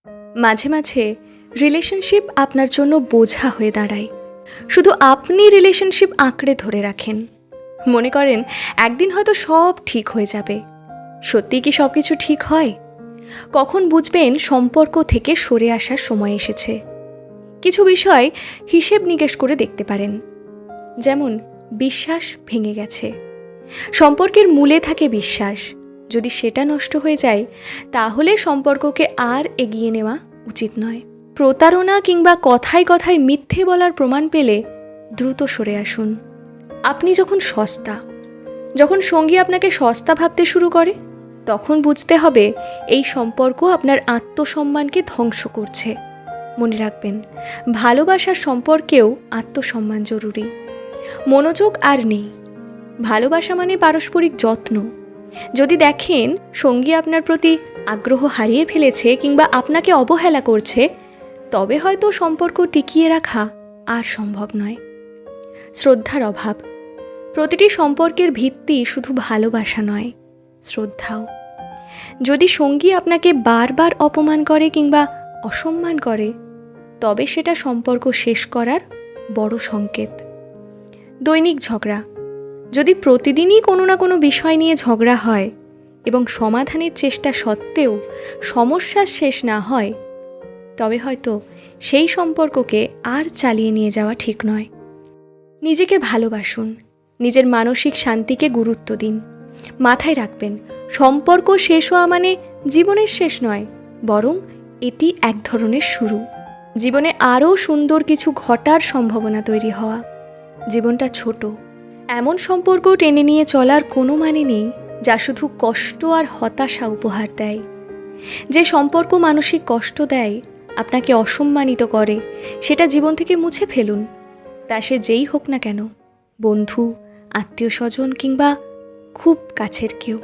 মাঝে মাঝে রিলেশনশিপ আপনার জন্য বোঝা হয়ে দাঁড়ায়। শুধু আপনি রিলেশনশিপ আঁকড়ে ধরে রাখেন, মনে করেন একদিন হয়তো সব ঠিক হয়ে যাবে। সত্যি কি সব কিছু ঠিক হয়? কখন বুঝবেন সম্পর্ক থেকে সরে আসার সময় এসেছে? কিছু বিষয় হিসেব নিকেশ করে দেখতে পারেন। যেমন বিশ্বাস ভেঙে গেছে। সম্পর্কের মূলে থাকে বিশ্বাস। যদি সেটা নষ্ট হয়ে যায়, তাহলে সম্পর্ককে আর এগিয়ে নেওয়া উচিত নয়। প্রতারণা কিংবা কথায় কথায় মিথ্যে বলার প্রমাণ পেলে দ্রুত সরে আসুন। আপনি যখন সঙ্গী আপনাকে সস্তা ভাবতে শুরু করে, তখন বুঝতে হবে এই সম্পর্ক আপনার আত্মসম্মানকে ধ্বংস করছে। মনে রাখবেন, ভালোবাসার সম্পর্কেও আত্মসম্মান জরুরি। মনোযোগ আর নেই। ভালোবাসা মানে পারস্পরিক যত্ন। যদি দেখেন সঙ্গী আপনার প্রতি আগ্রহ হারিয়ে ফেলেছে কিংবা আপনাকে অবহেলা করছে, তবে হয়তো সম্পর্ক টিকিয়ে রাখা আর সম্ভব নয়। শ্রদ্ধার অভাব। প্রতিটি সম্পর্কের ভিত্তি শুধু ভালোবাসা নয়, শ্রদ্ধাও। যদি সঙ্গী আপনাকে বারবার অপমান করে কিংবা অসম্মান করে, তবে সেটা সম্পর্ক শেষ করার বড় সংকেত। দৈনিক ঝগড়া। যদি প্রতিদিনই কোনো না কোনো বিষয় নিয়ে ঝগড়া হয় এবং সমাধানের চেষ্টা সত্ত্বেও সমস্যা শেষ না হয়, তবে হয়তো সেই সম্পর্ককে আর চালিয়ে নিয়ে যাওয়া ঠিক নয়। নিজেকে ভালোবাসুন, নিজের মানসিক শান্তিকে গুরুত্ব দিন। মাথায় রাখবেন, সম্পর্ক শেষ হওয়া মানে জীবনের শেষ নয়, বরং এটি এক ধরনের শুরু। জীবনে আরও সুন্দর কিছু ঘটার সম্ভাবনা তৈরি হওয়া। জীবনটা ছোট, এমন সম্পর্ক টেনে নিয়ে চলার কোনো মানে নেই যা শুধু কষ্ট আর হতাশা উপহার দেয়। যে সম্পর্ক মানসিক কষ্ট দেয়, আপনাকে অসম্মানিত করে, সেটা জীবন থেকে মুছে ফেলুন। তা সে যেই হোক না কেন, বন্ধু, আত্মীয় স্বজন কিংবা খুব কাছের কেউ।